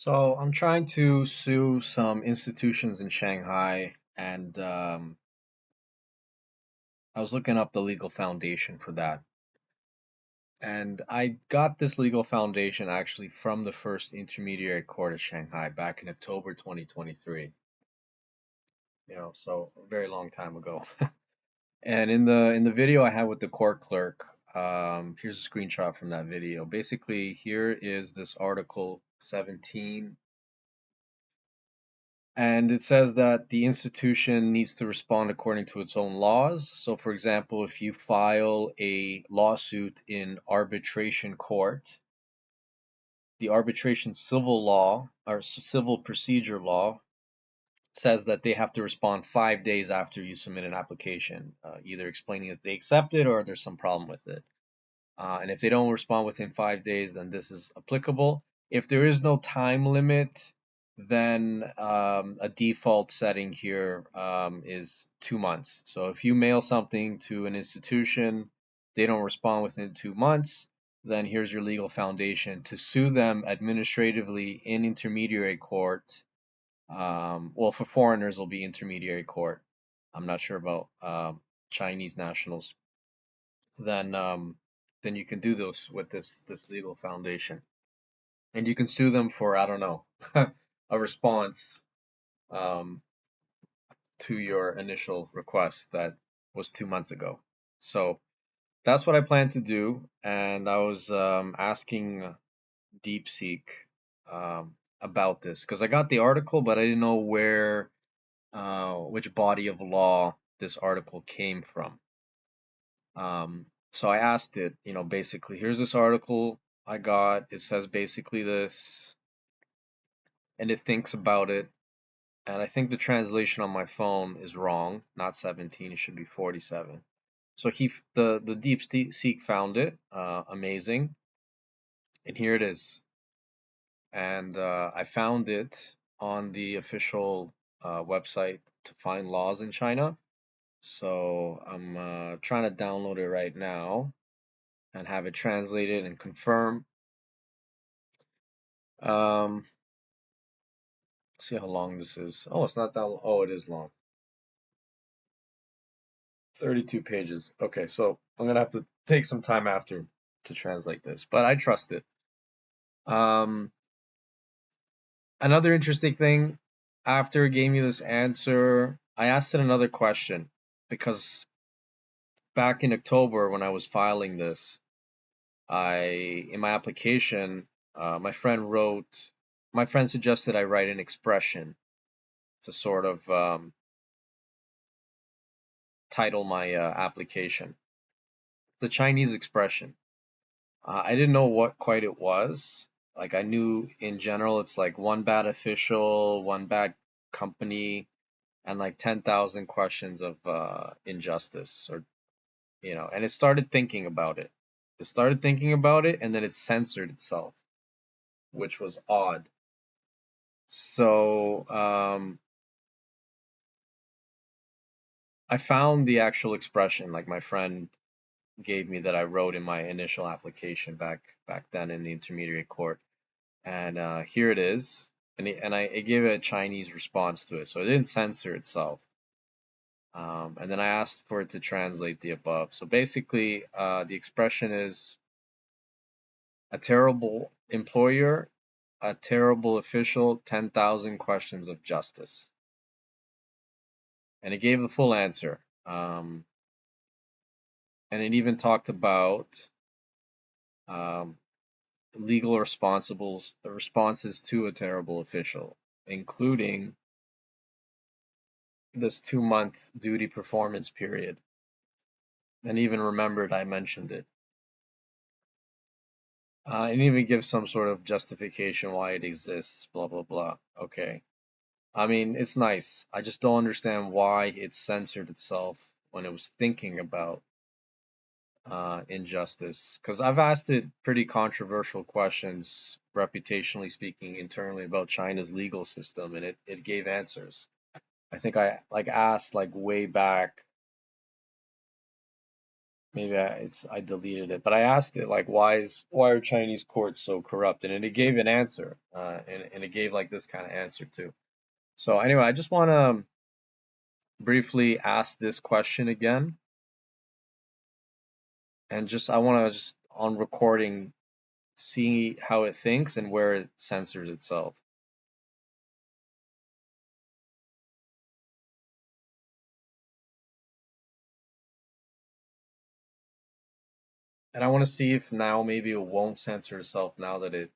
So I'm trying to sue some institutions in Shanghai, and I was looking up the legal foundation for that. And I got this legal foundation actually from the first intermediary court of Shanghai back in October 2023. So a very long time ago. And in the video I had with the court clerk, here's a screenshot from that video. Basically, here is this article 17. And it says that the institution needs to respond according to its own laws. So, for example, if you file a lawsuit in arbitration court, the arbitration civil law or civil procedure law says that they have to respond 5 days after you submit an application, either explaining that they accept it or there's some problem with it. And if they don't respond within 5 days, then this is applicable. If there is no time limit, then a default setting here is 2 months. So if you mail something to an institution, they don't respond within 2 months, then here's your legal foundation to sue them administratively in intermediary court. Well, for foreigners, it'll be intermediary court. I'm not sure about Chinese nationals. Then you can do those with this legal foundation, and you can sue them for, I don't know, a response um, to your initial request that was 2 months ago. So that's what I plan to do, and I was asking DeepSeek about this because I got the article, but I didn't know which body of law this article came from. So I asked it, basically, here's this article I got. It says basically this, and it thinks about it. And I think the translation on my phone is wrong, not 17. It should be 47. So the DeepSeek found it, amazing, and here it is. And I found it on the official website to find laws in China. So I'm trying to download it right now and have it translated and confirm. See how long this is. Oh, it's not that long. Oh, it is long. 32 pages. Okay, so I'm gonna have to take some time after to translate this, but I trust it. Um, Another interesting thing, after it gave me this answer, I asked it another question because back in October when I was filing this, in my application, my friend suggested I write an expression to sort of title my application. It's a Chinese expression. I didn't know what quite it was. Like I knew in general it's like one bad official, one bad company, and like 10,000 questions of injustice, or and it started thinking about it. It started thinking about it, and then it censored itself, which was odd. So I found the actual expression, like my friend gave me, that I wrote in my initial application back then in the intermediate court. And here it is. And it gave a Chinese response to it, so it didn't censor itself. And then I asked for it to translate the above. So basically, the expression is a terrible employer, a terrible official, 10,000 questions of justice. And it gave the full answer. And it even talked about um, legal responses to a terrible official, including this 2-month duty performance period, and even remembered I mentioned it. And even give some sort of justification why it exists, blah, blah, blah. Okay. I mean, it's nice. I just don't understand why it censored itself when it was thinking about injustice. Because I've asked it pretty controversial questions, reputationally speaking, internally about China's legal system, and it gave answers. I think I like asked like way back Maybe I deleted it, but I asked it like, why are Chinese courts so corrupt? And it gave an answer, and it gave like this kind of answer too. So anyway, I just want to briefly ask this question again, and just I want to just on recording see how it thinks and where it censors itself. And I want to see if now maybe it won't censor itself now that it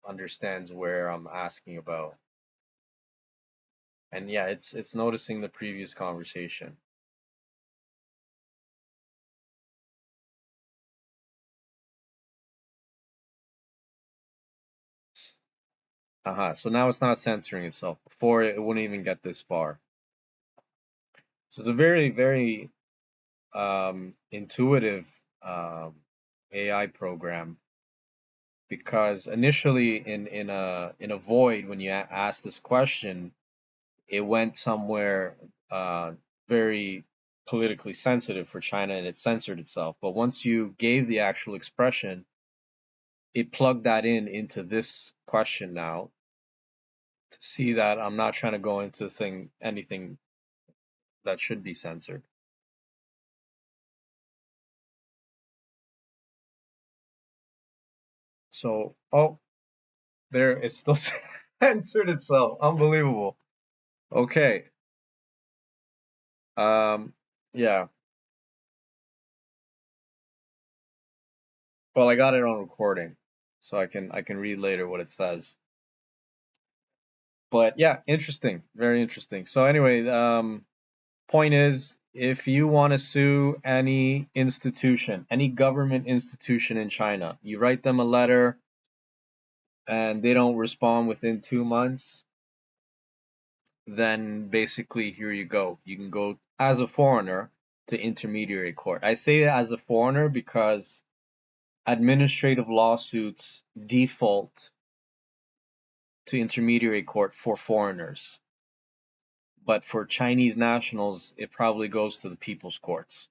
understands where I'm asking about. And yeah, it's noticing the previous conversation. So now it's not censoring itself. Before it wouldn't even get this far. So it's a very, very intuitive um, AI program because initially in a void when you asked this question, it went somewhere uh, very politically sensitive for China and it censored itself. But once you gave the actual expression, it plugged that into this question now to see that I'm not trying to go into anything that should be censored. So, oh, there it's still censored itself. Unbelievable. Okay. Um, yeah. Well, I got it on recording, so I can read later what it says. But yeah, interesting. Very interesting. So anyway, point is, if you want to sue any institution, any government institution in China, you write them a letter and they don't respond within 2 months, then basically here you go. You can go as a foreigner to intermediary court. I say as a foreigner because administrative lawsuits default to intermediary court for foreigners. But for Chinese nationals, it probably goes to the people's courts,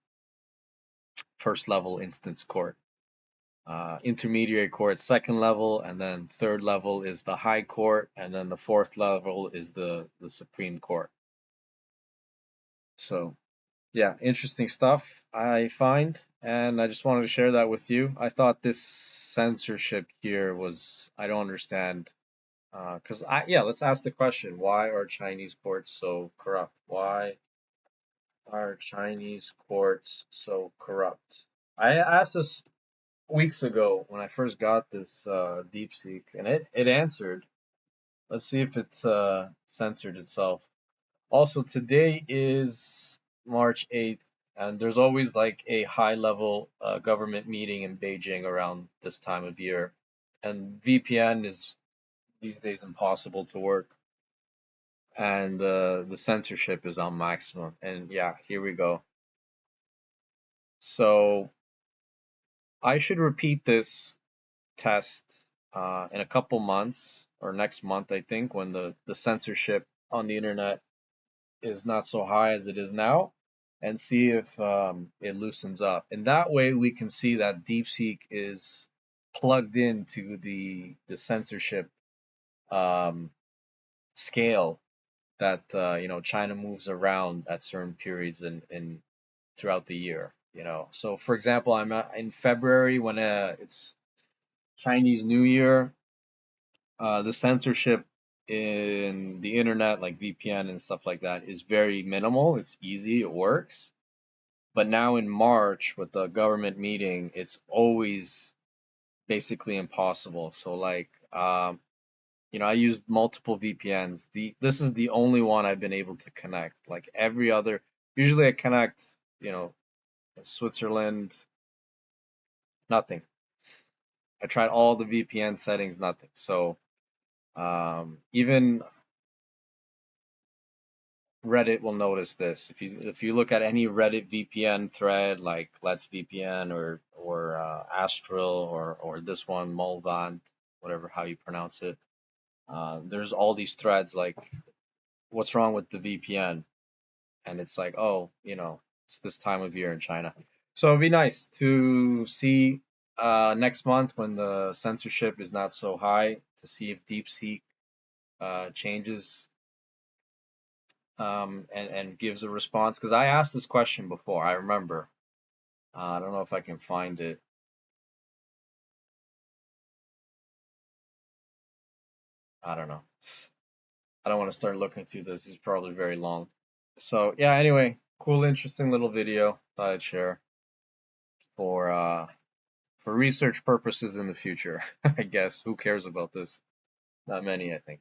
first level instance court. Intermediary court, second level, and then third level is the high court, and then the fourth level is the Supreme Court. So yeah, interesting stuff I find, and I just wanted to share that with you. I thought this censorship here was I don't understand. Because yeah, let's ask the question: why are Chinese courts so corrupt? Why are Chinese courts so corrupt? I asked this weeks ago when I first got this DeepSeek, and it answered. Let's see if it's censored itself. Also, today is March 8th, and there's always like a high level government meeting in Beijing around this time of year. And VPN is these days impossible to work, and the censorship is on maximum. And yeah, here we go. So I should repeat this test in a couple months or next month, I think, when the censorship on the internet is not so high as it is now, and see if it loosens up. And that way, we can see that DeepSeek is plugged into the censorship um, scale that China moves around at certain periods in throughout the year. So for example, I'm in February when it's Chinese New Year. The censorship in the internet, like VPN and stuff like that, is very minimal. It's easy, it works. But now in March with the government meeting, it's always basically impossible. So like, I used multiple VPNs. This is the only one I've been able to connect. Like every other, usually I connect, you know, Switzerland, nothing. I tried all the VPN settings, nothing. So even Reddit will notice this. If you look at any Reddit VPN thread like Let's VPN or Astral or this one Molvant, whatever how you pronounce it, there's all these threads like what's wrong with the VPN, and it's like, oh, it's this time of year in China. So it'd be nice to see next month when the censorship is not so high to see if DeepSeek changes and gives a response. Because I asked this question before, I remember. I don't know if I can find it. I don't know. I don't want to start looking through this. It's probably very long. So yeah, anyway, cool, interesting little video thought I'd share for for research purposes in the future. I guess who cares about this? Not many, I think.